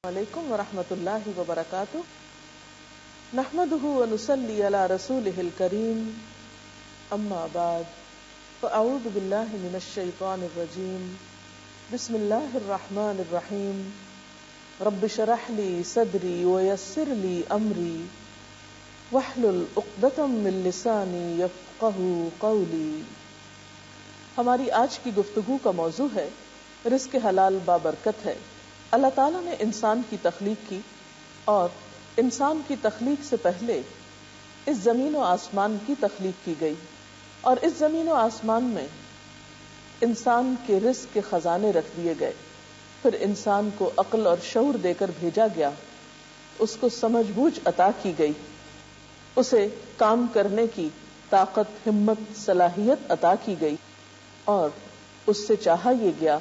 علیکم ورحمۃ اللہ وبرکاتہ نحمده ونصلی علی رسوله الکریم اما بعد فاعوذ باللہ من الشیطان الرجیم بسم اللہ الرحمن الرحیم رب اشرح لی صدری ویسر لی امری واحلل عقدۃ من لسانی یفقهوا قولی۔ ہماری آج کی گفتگو کا موضوع ہے رزق حلال بابرکت ہے۔ اللہ تعالیٰ نے انسان کی تخلیق کی اور انسان کی تخلیق سے پہلے اس زمین و آسمان کی تخلیق کی گئی، اور اس زمین و آسمان میں انسان کے رزق کے خزانے رکھ دیے گئے۔ پھر انسان کو عقل اور شعور دے کر بھیجا گیا، اس کو سمجھ بوجھ عطا کی گئی، اسے کام کرنے کی طاقت، ہمت، صلاحیت عطا کی گئی، اور اس سے چاہا یہ گیا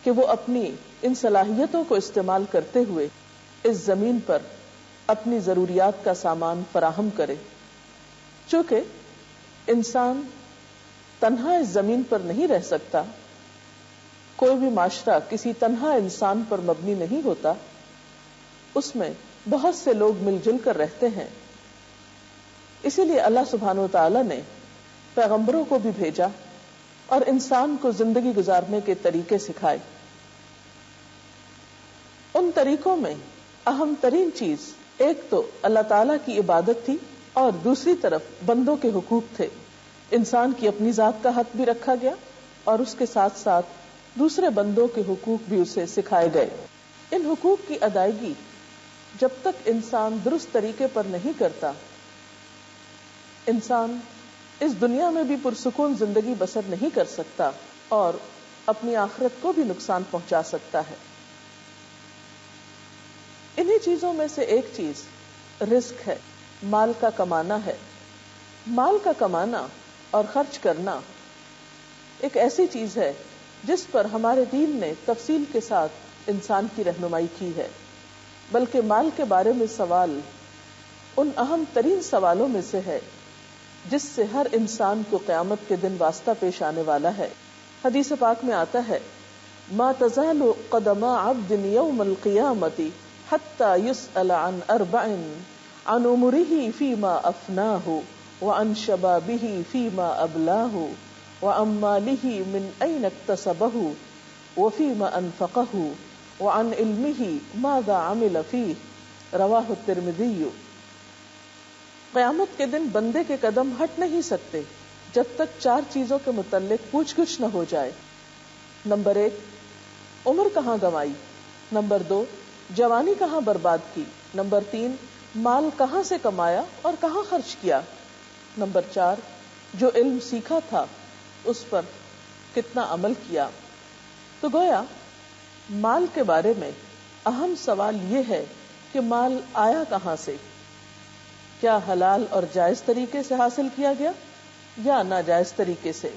کہ وہ اپنی ان صلاحیتوں کو استعمال کرتے ہوئے اس زمین پر اپنی ضروریات کا سامان فراہم کرے۔ چونکہ انسان تنہا اس زمین پر نہیں رہ سکتا، کوئی بھی معاشرہ کسی تنہا انسان پر مبنی نہیں ہوتا، اس میں بہت سے لوگ مل جل کر رہتے ہیں۔ اسی لیے اللہ سبحانہ وتعالی نے پیغمبروں کو بھی بھیجا اور انسان کو زندگی گزارنے کے طریقے سکھائے۔ ان طریقوں میں اہم ترین چیز ایک تو اللہ تعالیٰ کی عبادت تھی، اور دوسری طرف بندوں کے حقوق تھے۔ انسان کی اپنی ذات کا حق بھی رکھا گیا، اور اس کے ساتھ ساتھ دوسرے بندوں کے حقوق بھی اسے سکھائے گئے۔ ان حقوق کی ادائیگی جب تک انسان درست طریقے پر نہیں کرتا، انسان اس دنیا میں بھی پرسکون زندگی بسر نہیں کر سکتا اور اپنی آخرت کو بھی نقصان پہنچا سکتا ہے۔ انہی چیزوں میں سے ایک چیز رزق ہے، مال کا کمانا ہے۔ مال کا کمانا اور خرچ کرنا ایک ایسی چیز ہے جس پر ہمارے دین نے تفصیل کے ساتھ انسان کی رہنمائی کی ہے، بلکہ مال کے بارے میں سوال ان اہم ترین سوالوں میں سے ہے جس سے ہر انسان کو قیامت کے دن واسطہ پیش آنے والا ہے۔ حدیث پاک میں آتا ہے، ما تزال قدم عبد یوم القیامت حتی یسأل عن اربع، عن عمره فیما افناہ، وعن شبابہ فیما ابلاہ، وعن مالہ من این اکتسبہ، وفیما انفقہ، وعن علمہ ماذا عمل فیہ، رواہ الترمذی۔ قیامت کے دن بندے کے قدم ہٹ نہیں سکتے جب تک چار چیزوں کے متعلق پوچھ گچھ نہ ہو جائے۔ نمبر 1، عمر کہاں گنوائی؟ نمبر 2، جوانی کہاں برباد کی؟ نمبر 3، مال کہاں سے کمایا اور کہاں خرچ کیا؟ نمبر 4، جو علم سیکھا تھا اس پر کتنا عمل کیا؟ تو گویا مال کے بارے میں اہم سوال یہ ہے کہ مال آیا کہاں سے؟ کیا حلال اور جائز طریقے سے حاصل کیا گیا یا ناجائز طریقے سے؟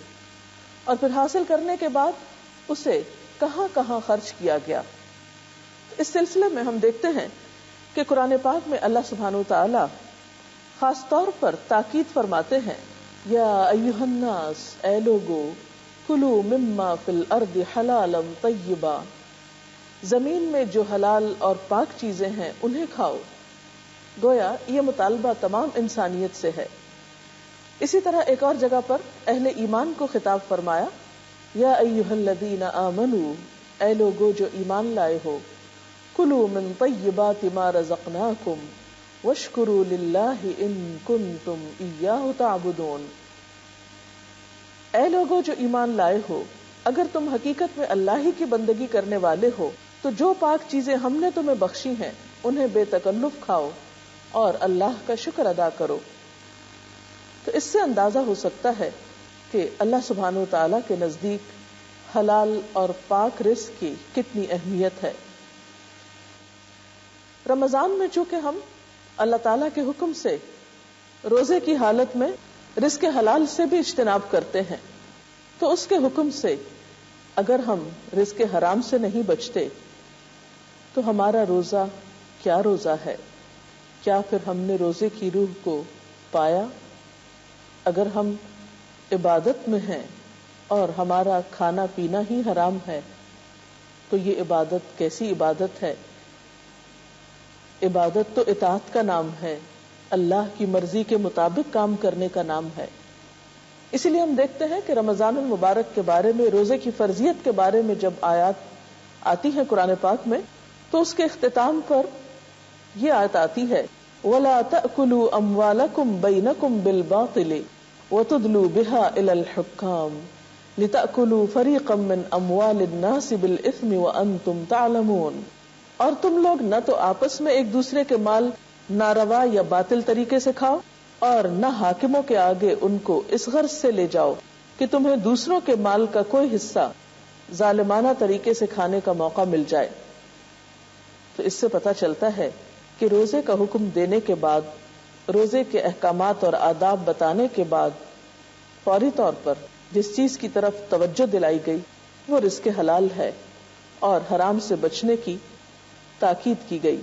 اور پھر حاصل کرنے کے بعد اسے کہاں کہاں خرچ کیا گیا؟ اس سلسلے میں ہم دیکھتے ہیں کہ قرآن پاک میں اللہ سبحانہ وتعالی خاص طور پر تاکید فرماتے ہیں، یا ایھا الناس، اے لوگو، کلوا مما فی الارض حلالا طیبا، زمین میں جو حلال اور پاک چیزیں ہیں انہیں کھاؤ۔ گویا یہ مطالبہ تمام انسانیت سے ہے۔ اسی طرح ایک اور جگہ پر اہل ایمان کو خطاب فرمایا، یا ایھا الذین آمنوا، اے لوگو جو ایمان لائے ہو، کلوا من طیبات ما رزقناکم واشکروا للہ ان کنتم ایاہ تعبدون۔ اے لوگو جو ایمان لائے ہو، اگر تم حقیقت میں اللہ ہی کی بندگی کرنے والے ہو تو جو پاک چیزیں ہم نے تمہیں بخشی ہیں انہیں بے تکلف کھاؤ اور اللہ کا شکر ادا کرو۔ تو اس سے اندازہ ہو سکتا ہے کہ اللہ سبحانہ وتعالی کے نزدیک حلال اور پاک رزق کی کتنی اہمیت ہے۔ رمضان میں چونکہ ہم اللہ تعالیٰ کے حکم سے روزے کی حالت میں رزق حلال سے بھی اجتناب کرتے ہیں، تو اس کے حکم سے اگر ہم رزق حرام سے نہیں بچتے تو ہمارا روزہ کیا روزہ ہے؟ کیا پھر ہم نے روزے کی روح کو پایا؟ اگر ہم عبادت میں ہیں اور ہمارا کھانا پینا ہی حرام ہے تو یہ عبادت کیسی عبادت ہے عبادت تو اطاعت کا نام ہے، اللہ کی مرضی کے مطابق کام کرنے کا نام ہے. اسی لیے ہم دیکھتے ہیں کہ رمضان المبارک کے بارے میں، روزے کی فرضیت کے بارے میں جب آیات آتی ہیں قرآن پاک میں، تو اس کے اختتام پر یہ آیت آتی ہے وَلَا تَأْكُلُوا أَمْوَالَكُمْ بَيْنَكُمْ بِالْبَاطِلِ وَتُدْلُوا بِهَا إِلَى الْحُكَّامِ لِتَأْكُلُوا فَرِيقًا مِّنْ أَمْوَالِ النَّاسِ بِالْإِثْمِ وَأَنْتُمْ تَعْلَمُونَ. اور تم لوگ نہ تو آپس میں ایک دوسرے کے مال ناروا یا باطل طریقے سے کھاؤ، اور نہ حاکموں کے آگے ان کو اس غرض سے لے جاؤ کہ تمہیں دوسروں کے مال کا کوئی حصہ ظالمانہ طریقے سے کھانے کا موقع مل جائے. تو اس سے پتہ چلتا ہے کہ روزے کا حکم دینے کے بعد، روزے کے احکامات اور آداب بتانے کے بعد، فوری طور پر جس چیز کی طرف توجہ دلائی گئی وہ رزق حلال ہے اور حرام سے بچنے کی تاکید کی گئی.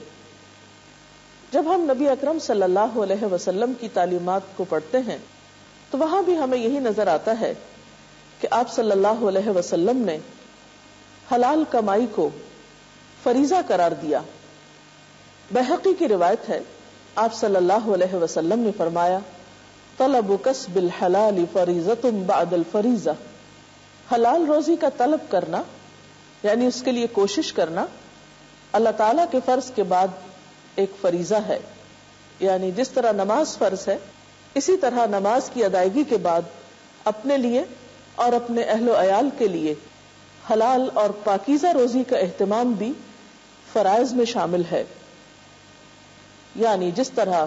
جب ہم نبی اکرم صلی اللہ علیہ وسلم کی تعلیمات کو پڑھتے ہیں تو وہاں بھی ہمیں یہی نظر آتا ہے کہ آپ صلی اللہ علیہ وسلم نے حلال کمائی کو فریضہ قرار دیا. بہقی کی روایت ہے، آپ صلی اللہ علیہ وسلم نے فرمایا طلب کسب الحلال فریضۃ بعد الفریضہ. حلال روزی کا طلب کرنا یعنی اس کے لیے کوشش کرنا اللہ تعالی کے فرض کے بعد ایک فریضہ ہے. یعنی جس طرح نماز فرض ہے، اسی طرح نماز کی ادائیگی کے بعد اپنے لیے اور اپنے اہل و عیال کے لیے حلال اور پاکیزہ روزی کا اہتمام بھی فرائض میں شامل ہے. یعنی جس طرح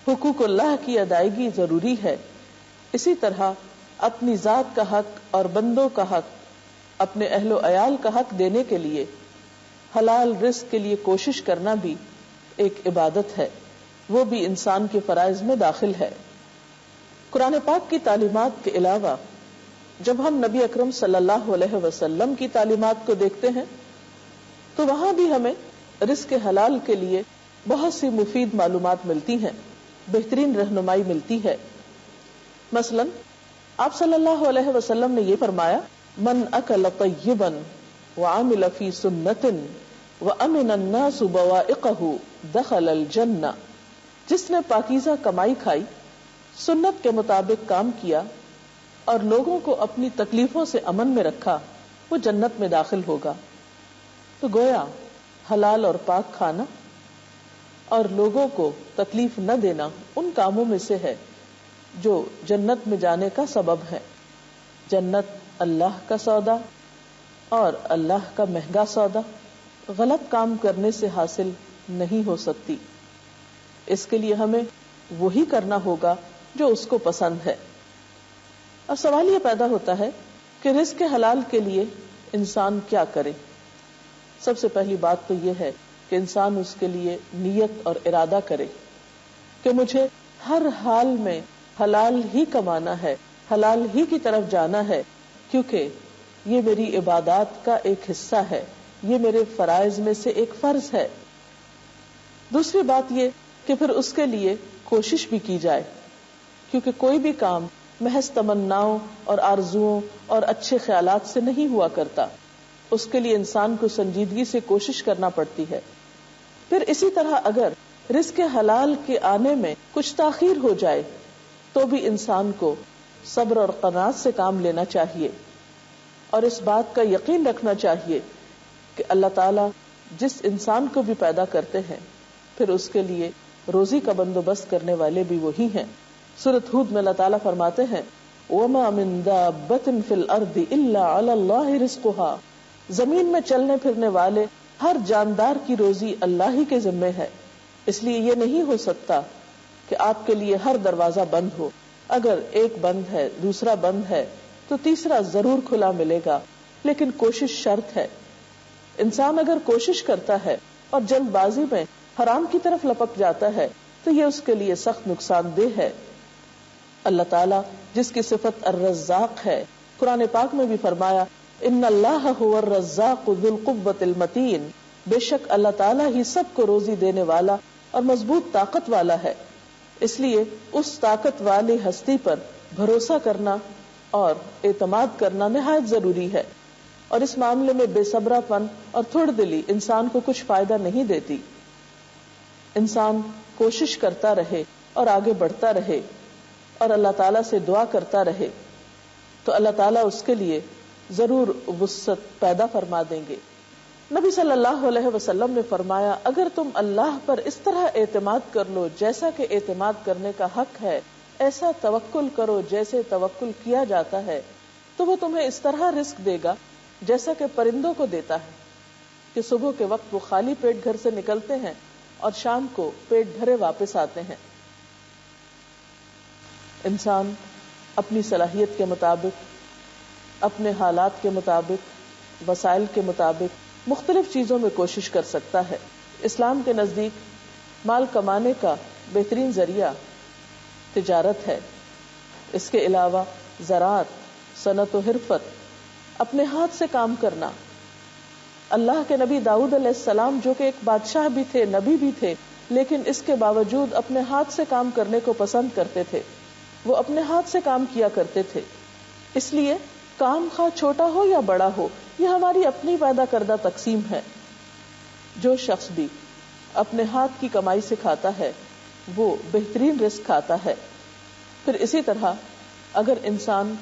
حقوق اللہ کی ادائیگی ضروری ہے، اسی طرح اپنی ذات کا حق اور بندوں کا حق، اپنے اہل و عیال کا حق دینے کے لیے حلال رزق کے لیے کوشش کرنا بھی ایک عبادت ہے، وہ بھی انسان کے فرائض میں داخل ہے. قرآن پاک کی تعلیمات کے علاوہ جب ہم نبی اکرم صلی اللہ علیہ وسلم کی تعلیمات کو دیکھتے ہیں تو وہاں بھی ہمیں رزق حلال کے لیے بہت سی مفید معلومات ملتی ہیں، بہترین رہنمائی ملتی ہے. مثلا آپ صلی اللہ علیہ وسلم نے یہ فرمایا من اکل طیبا وعمل فی سنت وامن الناس بوائقہ دخل الجنہ. جس نے پاکیزہ کمائی کھائی، سنت کے مطابق کام کیا اور لوگوں کو اپنی تکلیفوں سے امن میں رکھا، وہ جنت میں داخل ہوگا. تو گویا حلال اور پاک کھانا اور لوگوں کو تکلیف نہ دینا ان کاموں میں سے ہے جو جنت میں جانے کا سبب ہے. جنت اللہ کا سودا اور اللہ کا مہنگا سودا غلط کام کرنے سے حاصل نہیں ہو سکتی. اس کے لیے ہمیں وہی کرنا ہوگا جو اس کو پسند ہے. اب سوال یہ پیدا ہوتا ہے کہ رزق حلال کے لیے انسان کیا کرے. سب سے پہلی بات تو یہ ہے کہ انسان اس کے لیے نیت اور ارادہ کرے کہ مجھے ہر حال میں حلال ہی کمانا ہے، حلال ہی کی طرف جانا ہے، کیونکہ یہ میری عبادات کا ایک حصہ ہے، یہ میرے فرائض میں سے ایک فرض ہے. دوسری بات یہ کہ پھر اس کے لیے کوشش بھی کی جائے، کیونکہ کوئی بھی کام محض تمناؤں اور آرزوؤں اور اچھے خیالات سے نہیں ہوا کرتا. اس کے لیے انسان کو سنجیدگی سے کوشش کرنا پڑتی ہے. پھر اسی طرح اگر رزق حلال کے آنے میں کچھ تاخیر ہو جائے تو بھی انسان کو صبر اور قناعت سے کام لینا چاہیے، اور اس بات کا یقین رکھنا چاہیے کہ اللہ تعالیٰ جس انسان کو بھی پیدا کرتے ہیں پھر اس کے لیے روزی کا بندوبست کرنے والے بھی وہی ہیں. سورۃ ہود میں اللہ تعالیٰ فرماتے ہیں وَمَا مِن دَابَّةٍ فِي الْأَرْضِ إِلَّا عَلَى اللَّهِ رِزْقُهَا. زمین میں چلنے پھرنے والے ہر جاندار کی روزی اللہ ہی کے ذمے ہے. اس لیے یہ نہیں ہو سکتا کہ آپ کے لیے ہر دروازہ بند ہو. اگر ایک بند ہے، دوسرا بند ہے تو تیسرا ضرور کھلا ملے گا، لیکن کوشش شرط ہے. انسان اگر کوشش کرتا ہے اور جلد بازی میں حرام کی طرف لپک جاتا ہے تو یہ اس کے لیے سخت نقصان دہ ہے. اللہ تعالیٰ جس کی صفت الرزاق ہے، قرآن پاک میں بھی فرمایا ان اللہ هو الرزاق ذو القوة المتین. بے شک اللہ تعالیٰ ہی سب کو روزی دینے والا اور مضبوط طاقت والا ہے. اس لیے اس طاقت والی ہستی پر بھروسہ کرنا اور اعتماد کرنا نہایت ضروری ہے، اور اس معاملے میں بے صبرا پن اور تھوڑ دلی انسان کو کچھ فائدہ نہیں دیتی. انسان کوشش کرتا رہے اور آگے بڑھتا رہے اور اللہ تعالیٰ سے دعا کرتا رہے تو اللہ تعالیٰ اس کے لیے ضرور وسعت پیدا فرما دیں گے. نبی صلی اللہ علیہ وسلم نے فرمایا اگر تم اللہ پر اس طرح اعتماد کر لو جیسا کہ اعتماد کرنے کا حق ہے، ایسا توکل کرو جیسے توکل کیا جاتا ہے، تو وہ تمہیں اس طرح رزق دے گا جیسا کہ پرندوں کو دیتا ہے کہ صبح کے وقت وہ خالی پیٹ گھر سے نکلتے ہیں اور شام کو پیٹ بھرے واپس آتے ہیں. انسان اپنی صلاحیت کے مطابق، اپنے حالات کے مطابق، وسائل کے مطابق مختلف چیزوں میں کوشش کر سکتا ہے. اسلام کے نزدیک مال کمانے کا بہترین ذریعہ تجارت ہے. اس کے علاوہ زراعت، صنعت و حرفت، اپنے ہاتھ سے کام کرنا. اللہ کے نبی داؤد علیہ السلام جو کہ ایک بادشاہ بھی تھے، نبی بھی تھے، لیکن اس کے باوجود اپنے ہاتھ سے کام کرنے کو پسند کرتے تھے. وہ اپنے ہاتھ سے کام کیا کرتے تھے. اس لیے کام خواہ چھوٹا ہو یا بڑا ہو، یہ ہماری اپنی پیدا کردہ تقسیم ہے. جو شخص بھی اپنے ہاتھ کی کمائی سے کھاتا ہے وہ بہترین رزق کھاتا ہے. پھر اسی طرح اگر انسان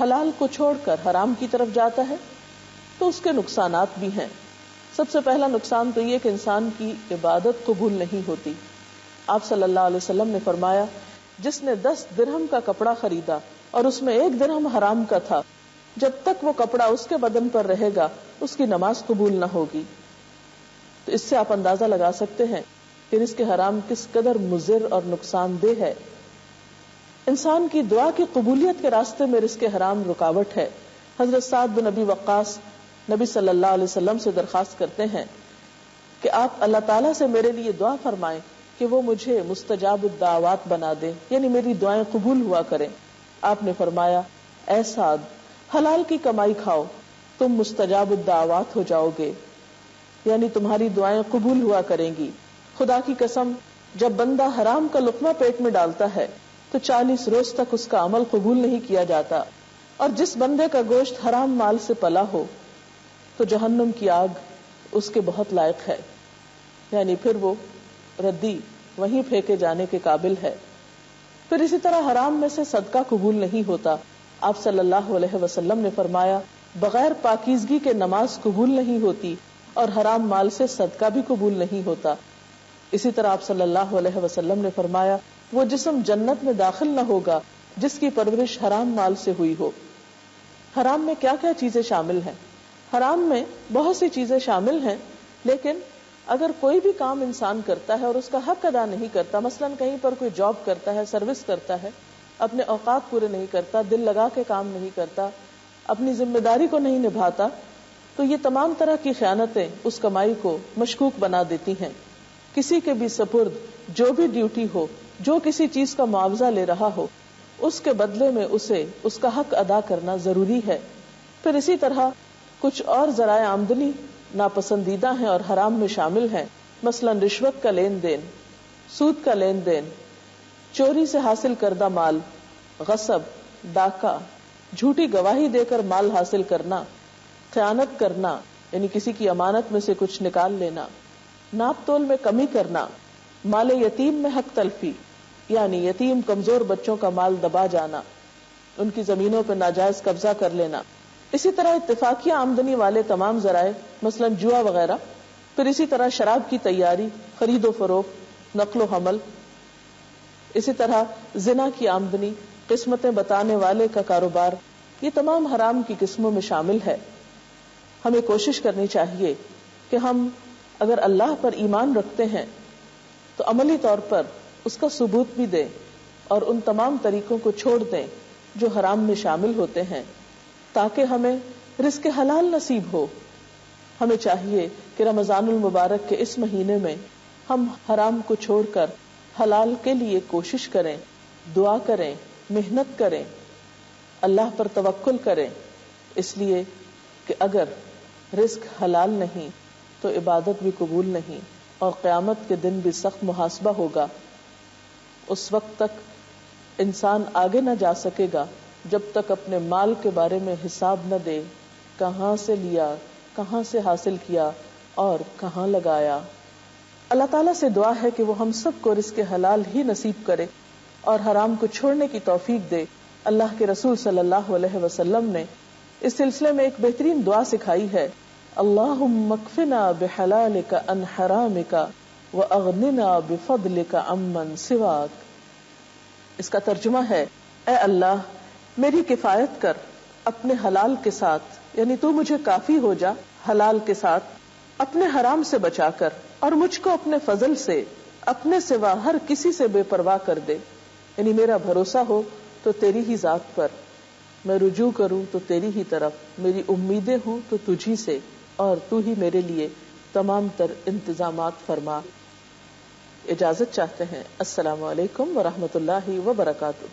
حلال کو چھوڑ کر حرام کی طرف جاتا ہے تو اس کے نقصانات بھی ہیں. سب سے پہلا نقصان تو یہ کہ انسان کی عبادت قبول نہیں ہوتی. آپ صلی اللہ علیہ وسلم نے فرمایا جس نے 10 درہم کا کپڑا خریدا اور اس میں 1 درہم حرام کا تھا، جب تک وہ کپڑا اس کے بدن پر رہے گا اس کی نماز قبول نہ ہوگی. تو اس سے آپ اندازہ لگا سکتے ہیں کہ رزق حرام کس قدر مضر اور نقصان دہ ہے. انسان کی دعا کی قبولیت کے راستے میں رزق حرام رکاوٹ ہے. حضرت سعد بن ابی وقاص نبی صلی اللہ علیہ وسلم سے درخواست کرتے ہیں کہ آپ اللہ تعالیٰ سے میرے لیے دعا فرمائیں کہ وہ مجھے مستجاب الدعوات بنا دے، یعنی میری دعائیں قبول ہوا کریں. آپ نے فرمایا اے سعد، حلال کی کمائی کھاؤ، تم مستجاب الدعوات ہو جاؤ گے، یعنی تمہاری دعائیں قبول ہوا کریں گی. خدا کی قسم جب بندہ حرام کا لقمہ پیٹ میں ڈالتا ہے تو 40 روز تک اس کا عمل قبول نہیں کیا جاتا. اور جس بندے کا گوشت حرام مال سے پلا ہو تو جہنم کی آگ اس کے بہت لائق ہے، یعنی پھر وہ ردی وہیں پھینکے جانے کے قابل ہے. پھر اسی طرح حرام میں سے صدقہ قبول نہیں ہوتا. آپ صلی اللہ علیہ وسلم نے فرمایا بغیر پاکیزگی کے نماز قبول نہیں ہوتی اور حرام مال سے صدقہ بھی قبول نہیں ہوتا. اسی طرح آپ صلی اللہ علیہ وسلم نے فرمایا وہ جسم جنت میں داخل نہ ہوگا جس کی پرورش حرام مال سے ہوئی ہو. حرام میں کیا کیا چیزیں شامل ہیں؟ حرام میں بہت سی چیزیں شامل ہیں، لیکن اگر کوئی بھی کام انسان کرتا ہے اور اس کا حق ادا نہیں کرتا، مثلا کہیں پر کوئی جاب کرتا ہے، سروس کرتا ہے، اپنے اوقات پورے نہیں کرتا، دل لگا کے کام نہیں کرتا، اپنی ذمہ داری کو نہیں نبھاتا، تو یہ تمام طرح کی خیانتیں اس کمائی کو مشکوک بنا دیتی ہیں. کسی کے بھی سپرد جو بھی ڈیوٹی ہو، جو کسی چیز کا معاوضہ لے رہا ہو، اس کے بدلے میں اسے اس کا حق ادا کرنا ضروری ہے. پھر اسی طرح کچھ اور ذرائع آمدنی ناپسندیدہ ہیں اور حرام میں شامل ہیں، مثلا رشوت کا لین دین، سود کا لین دین، چوری سے حاصل کردہ مال، غصب، ڈاکہ، جھوٹی گواہی دے کر مال حاصل کرنا، خیانت کرنا یعنی کسی کی امانت میں سے کچھ نکال لینا، ناپ تول میں کمی کرنا، مال یتیم میں حق تلفی یعنی یتیم کمزور بچوں کا مال دبا جانا، ان کی زمینوں پہ ناجائز قبضہ کر لینا. اسی طرح اتفاقیہ آمدنی والے تمام ذرائع مثلا جوا وغیرہ. پھر اسی طرح شراب کی تیاری، خرید و فروخت، نقل و حمل. اسی طرح زنا کی آمدنی، قسمتیں بتانے والے کا کاروبار، یہ تمام حرام کی قسموں میں شامل ہے. ہمیں کوشش کرنی چاہیے کہ ہم اگر اللہ پر ایمان رکھتے ہیں تو عملی طور پر اس کا ثبوت بھی دیں اور ان تمام طریقوں کو چھوڑ دیں جو حرام میں شامل ہوتے ہیں تاکہ ہمیں رزق حلال نصیب ہو. ہمیں چاہیے کہ رمضان المبارک کے اس مہینے میں ہم حرام کو چھوڑ کر حلال کے لیے کوشش کریں، دعا کریں، محنت کریں، اللہ پر توکل کریں، اس لیے کہ اگر رزق حلال نہیں تو عبادت بھی قبول نہیں اور قیامت کے دن بھی سخت محاسبہ ہوگا. اس وقت تک انسان آگے نہ جا سکے گا جب تک اپنے مال کے بارے میں حساب نہ دے، کہاں سے لیا، کہاں سے حاصل کیا اور کہاں لگایا. اللہ تعالیٰ سے دعا ہے کہ وہ ہم سب کو رزق حلال ہی نصیب کرے اور حرام کو چھوڑنے کی توفیق دے. اللہ کے رسول صلی اللہ علیہ وسلم نے اس سلسلے میں ایک بہترین دعا سکھائی ہے. اللہم اکفنا بحلالک عن حرامک واغننا بفضلک عمن سواک. اس کا ترجمہ ہے اے اللہ میری کفایت کر اپنے حلال کے ساتھ، یعنی تو مجھے کافی ہو جا حلال کے ساتھ، اپنے حرام سے بچا کر، اور مجھ کو اپنے فضل سے اپنے سوا ہر کسی سے بے پرواہ کر دے. یعنی میرا بھروسہ ہو تو تیری ہی ذات پر، میں رجوع کروں تو تیری ہی طرف، میری امیدیں ہوں تو تجھی سے، اور تو ہی میرے لیے تمام تر انتظامات فرما. اجازت چاہتے ہیں. السلام علیکم ورحمۃ اللہ وبرکاتہ.